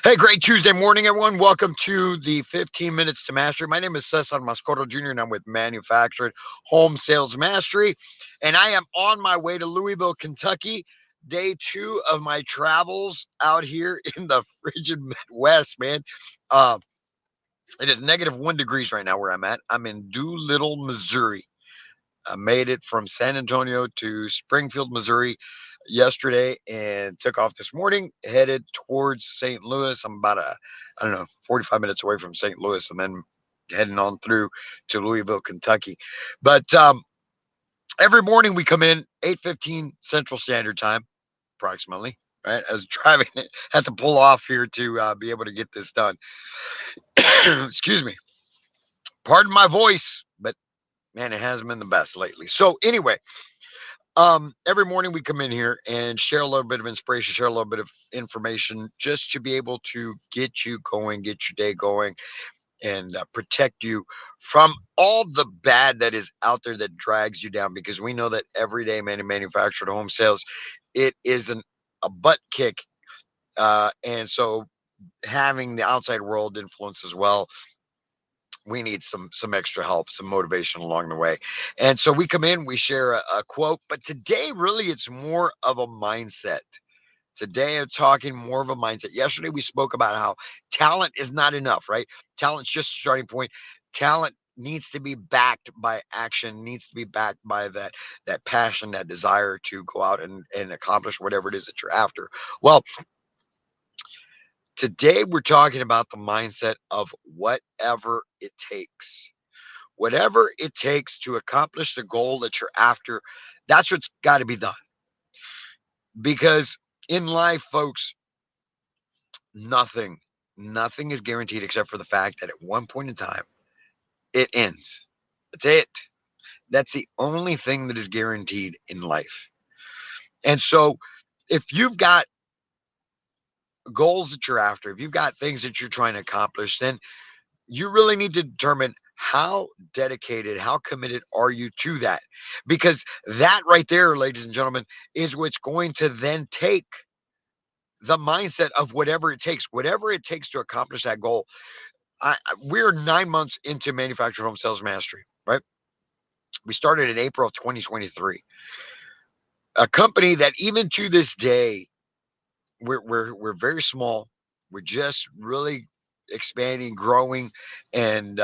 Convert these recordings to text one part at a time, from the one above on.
Hey, great Tuesday morning, everyone. Welcome to the 15 Minutes to Mastery. My name is Cesar Mascoro Jr., and I'm with Manufactured Home Sales Mastery. And I am on my way to Louisville, Kentucky. Day two of my travels out here in the frigid Midwest, man. Uh, it is -1 degrees right now where I'm at. I'm in Doolittle, Missouri. I made it from San Antonio to Springfield, Missouri yesterday and took off this morning, headed towards St. Louis. I'm about I don't know, 45 minutes away from St. Louis and then heading on through to Louisville, Kentucky. But every morning we come in 8:15 Central Standard Time, approximately. Right, I was driving it, had to pull off here to be able to get this done. Excuse me, pardon my voice, but man, it hasn't been the best lately. So anyway, every morning we come in here and share a little bit of inspiration, share a little bit of information just to be able to get you going, get your day going, and protect you from all the bad that is out there that drags you down, because we know that every day manufactured home sales, it isn't a butt kick. And so having the outside world influence as well, we need some extra help, some motivation along the way. And so we come in, we share a quote, but today really it's more of a mindset. Today I'm talking more of a mindset. Yesterday we spoke about how talent is not enough, right? Talent's just a starting point. Talent needs to be backed by action, needs to be backed by that passion, that desire to go out and accomplish whatever it is that you're after. Well, today we're talking about the mindset of whatever it takes. Whatever it takes to accomplish the goal that you're after, that's what's got to be done. Because in life, folks, nothing, nothing is guaranteed except for the fact that at one point in time, it ends. That's it. That's the only thing that is guaranteed in life. And so, if you've got goals that you're after, if you've got things that you're trying to accomplish, then you really need to determine how dedicated, how committed are you to that? Because that right there, ladies and gentlemen, is what's going to then take the mindset of whatever it takes to accomplish that goal. We're 9 months into manufactured home sales mastery, right? We started in April of 2023. A company that even to this day, we're very small. We're just really expanding, growing, and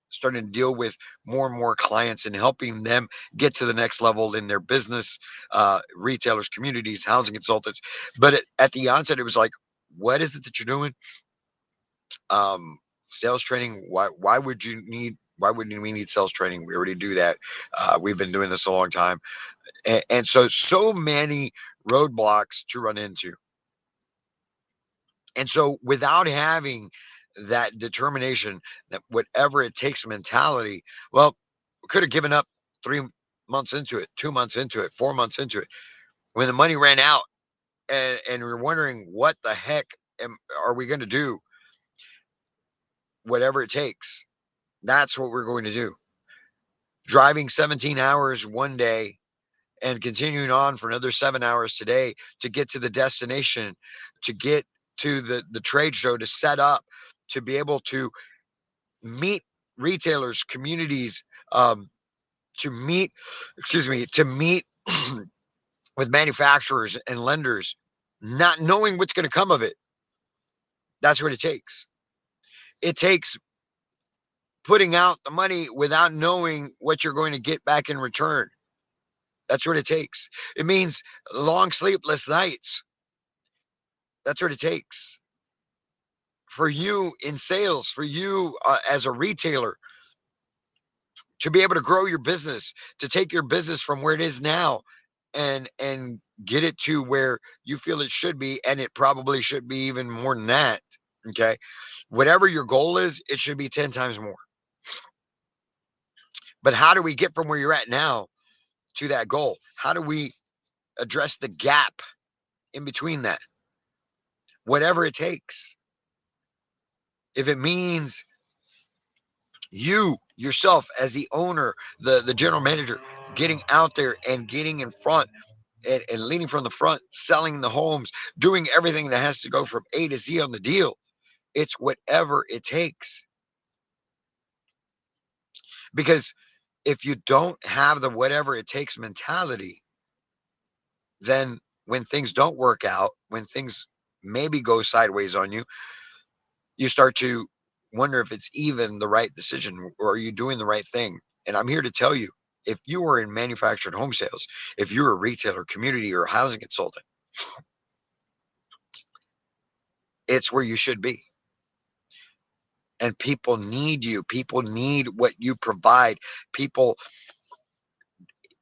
starting to deal with more and more clients and helping them get to the next level in their business, retailers, communities, housing consultants. But at the onset, it was like, what is it that you're doing? Um, Sales training. Why would you need? Why wouldn't we need sales training? We already do that. We've been doing this a long time, and so many roadblocks to run into. And so without having that determination, that whatever it takes mentality, well, we could have given up 3 months into it, 2 months into it, 4 months into it, when the money ran out, and we're wondering what the heck are we going to do? Whatever it takes, that's what we're going to do. Driving 17 hours one day and continuing on for another 7 hours today to get to the destination, to get to the trade show, to set up, to be able to meet retailers, communities, um, to meet, excuse me, to meet with manufacturers and lenders, not knowing what's going to come of it. That's what it takes. It takes putting out the money without knowing what you're going to get back in return. That's what it takes. It means long sleepless nights. That's what it takes for you in sales, for you as a retailer, to be able to grow your business, to take your business from where it is now and get it to where you feel it should be, and it probably should be even more than that. Okay, whatever your goal is, it should be 10 times more. But how do we get from where you're at now to that goal? How do we address the gap in between that? Whatever it takes. If it means you yourself as the owner, the general manager, getting out there and getting in front and leading from the front, selling the homes, doing everything that has to go from A to Z on the deal. It's whatever it takes. Because if you don't have the whatever it takes mentality, then when things don't work out, when things maybe go sideways on you, you start to wonder if it's even the right decision or are you doing the right thing. And I'm here to tell you, if you are in manufactured home sales, if you're a retailer, community, or a housing consultant, it's where you should be. And people need you. People need what you provide. People,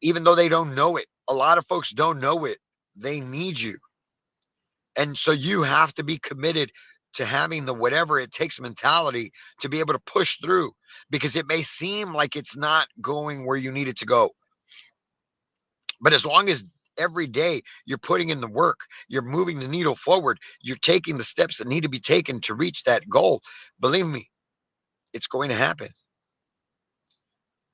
even though they don't know it, a lot of folks don't know it. They need you. And so you have to be committed to having the whatever it takes mentality to be able to push through, because it may seem like it's not going where you need it to go. But as long as every day you're putting in the work, you're moving the needle forward, you're taking the steps that need to be taken to reach that goal, believe me, it's going to happen.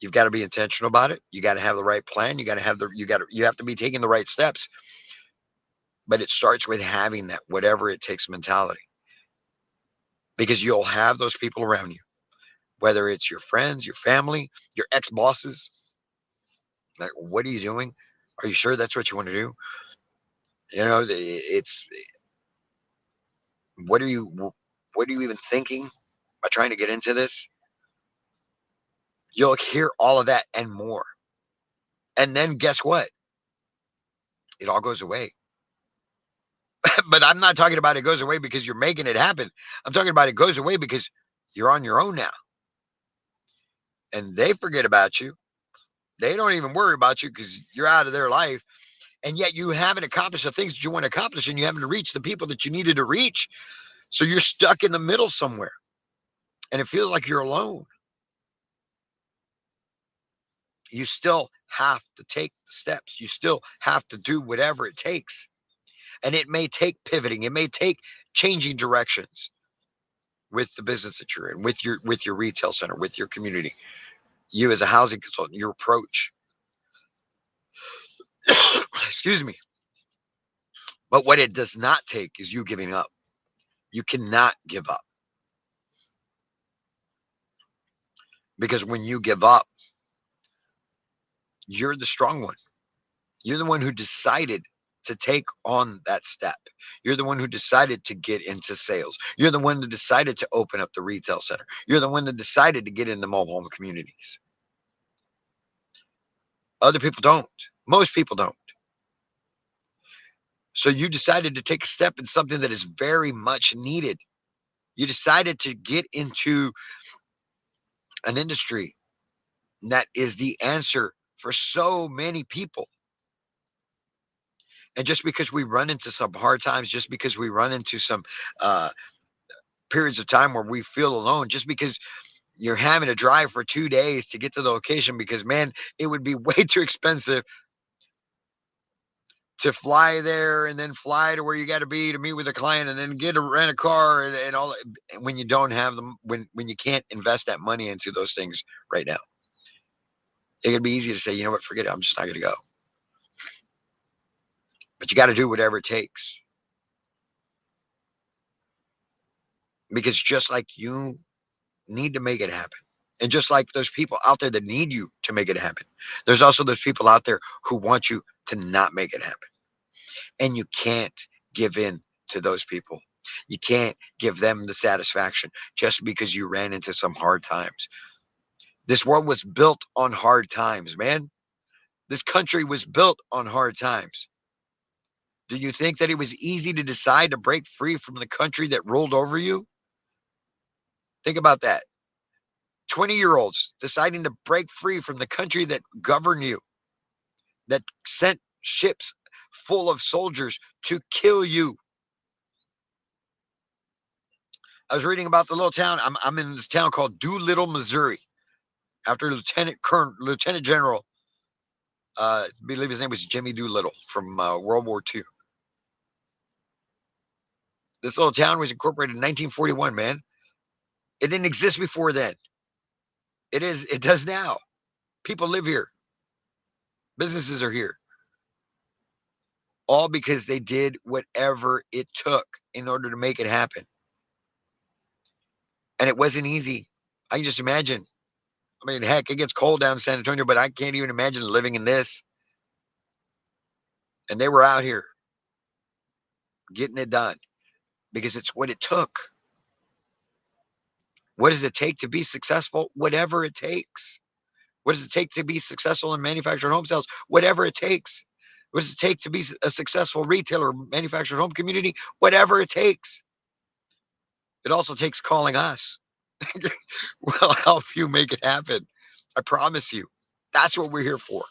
You've got to be intentional about it. You got to have the right plan. You have to be taking the right steps. But it starts with having that whatever it takes mentality, because you'll have those people around you, whether it's your friends, your family, your ex bosses. Like, what are you doing? Are you sure that's what you want to do? It's what are you even thinking by trying to get into this? You'll hear all of that and more. And then guess what? It all goes away. But I'm not talking about it goes away because you're making it happen. I'm talking about it goes away because you're on your own now. And they forget about you. They don't even worry about you because you're out of their life. And yet you haven't accomplished the things that you want to accomplish, and you haven't reached the people that you needed to reach. So you're stuck in the middle somewhere. And it feels like you're alone. You still have to take the steps. You still have to do whatever it takes. And it may take pivoting. It may take changing directions with the business that you're in, with your retail center, with your community, you as a housing consultant, your approach. Excuse me. But what it does not take is you giving up. You cannot give up, because when you give up, you're the strong one. You're the one who decided to take on that step. You're the one who decided to get into sales. You're the one that decided to open up the retail center. You're the one that decided to get into mobile home communities. Other people don't. Most people don't. So you decided to take a step in something that is very much needed. You decided to get into an industry that is the answer for so many people. And just because we run into some hard times, just because we run into some uh, periods of time where we feel alone, just because you're having to drive for 2 days to get to the location, because man, it would be way too expensive to fly there and then fly to where you got to be to meet with a client and then get a rent a car and all, when you don't have them, when you can't invest that money into those things right now. It could be easy to say, you know what, forget it, I'm just not going to go. But you got to do whatever it takes, because just like you need to make it happen, and just like those people out there that need you to make it happen, there's also those people out there who want you to not make it happen. And you can't give in to those people. You can't give them the satisfaction just because you ran into some hard times. This world was built on hard times, man. This country was built on hard times. Do you think that it was easy to decide to break free from the country that ruled over you? Think about that. 20-year-olds deciding to break free from the country that governed you, that sent ships full of soldiers to kill you. I was reading about the little town. I'm in this town called Doolittle, Missouri, after Lieutenant General. I believe his name was Jimmy Doolittle from World War II. This little town was incorporated in 1941. Man, it didn't exist before then. It is. It does now. People live here. Businesses are here. all because they did whatever it took in order to make it happen. And it wasn't easy. I can just imagine. I mean, heck, it gets cold down in San Antonio, but I can't even imagine living in this. And they were out here getting it done because it's what it took. What does it take to be successful? Whatever it takes. What does it take to be successful in manufactured home sales? Whatever it takes. What does it take to be a successful retailer, manufactured home community? Whatever it takes. It also takes calling us. We'll help you make it happen. I promise you. That's what we're here for.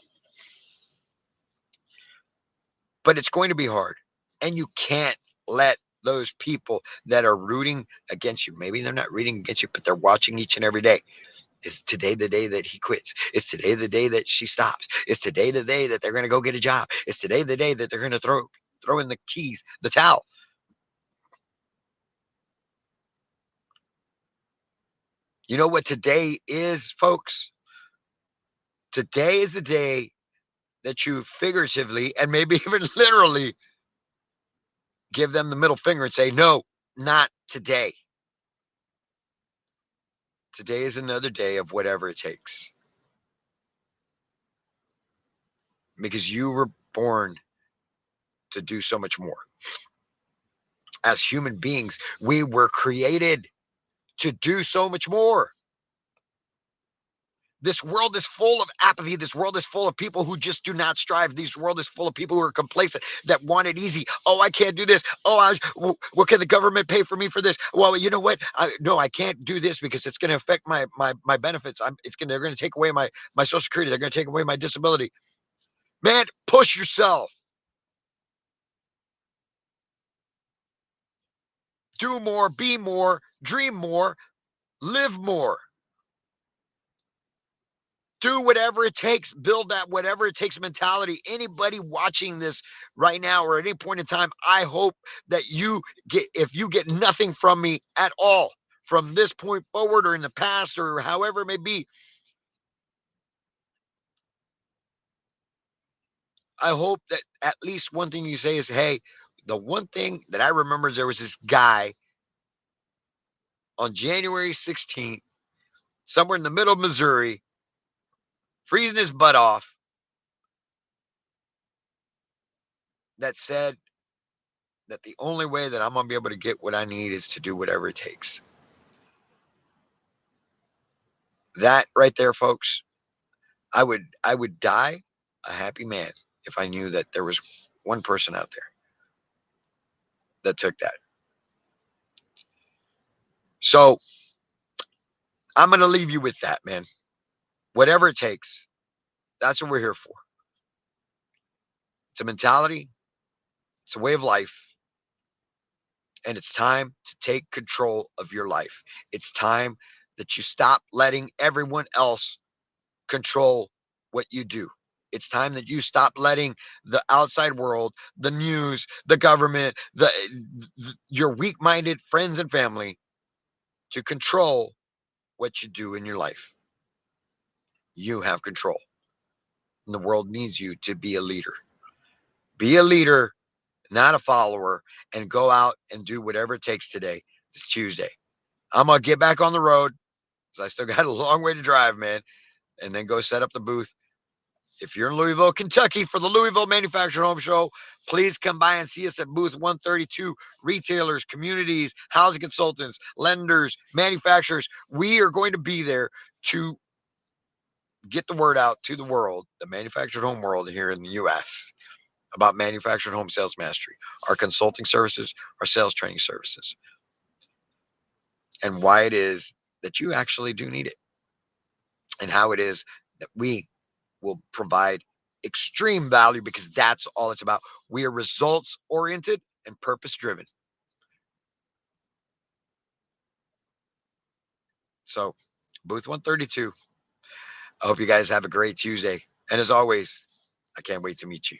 But it's going to be hard. And you can't let those people that are rooting against you, maybe they're not rooting against you, but they're watching each and every day. Is today the day that he quits? Is today the day that she stops? Is today the day that they're going to go get a job? Is today the day that they're going to throw in the keys, the towel? You know what today is, folks? Today is the day that you figuratively and maybe even literally give them the middle finger and say, no, not today. Today is another day of whatever it takes. Because you were born to do so much more. As human beings, we were created to do so much more. This world is full of apathy. This world is full of people who just do not strive. This world is full of people who are complacent, that want it easy. Oh, I can't do this. Oh, what can the government pay for me for this? Well, you know what? No, I can't do this because it's going to affect my benefits. They're going to take away my Social Security. They're going to take away my disability. Man, push yourself. Do more, be more, dream more, live more. Do whatever it takes, build that whatever it takes mentality. Anybody watching this right now or at any point in time, I hope that if you get nothing from me at all from this point forward or in the past or however it may be, I hope that at least one thing you say is, hey, the one thing that I remember is there was this guy on January 16th, somewhere in the middle of Missouri, freezing his butt off, that said that the only way that I'm going to be able to get what I need is to do whatever it takes. That right there, folks, I would die a happy man if I knew that there was one person out there that took that. So I'm going to leave you with that, man. Whatever it takes, that's what we're here for. It's a mentality, it's a way of life, and it's time to take control of your life. It's time that you stop letting everyone else control what you do. It's time that you stop letting the outside world, the news, the government, your weak-minded friends and family to control what you do in your life. You have control. And the world needs you to be a leader. Be a leader, not a follower, and go out and do whatever it takes today. It's Tuesday. I'm going to get back on the road because I still got a long way to drive, man, and then go set up the booth. If you're in Louisville, Kentucky for the Louisville Manufactured Home Show, please come by and see us at booth 132. Retailers, communities, housing consultants, lenders, manufacturers. We are going to be there to get the word out to the world, the manufactured home world here in the U.S., about manufactured home sales mastery, our consulting services, our sales training services, and why it is that you actually do need it, and how it is that we will provide extreme value because that's all it's about. We are results oriented and purpose driven. So, booth 132. I hope you guys have a great Tuesday. And as always, I can't wait to meet you.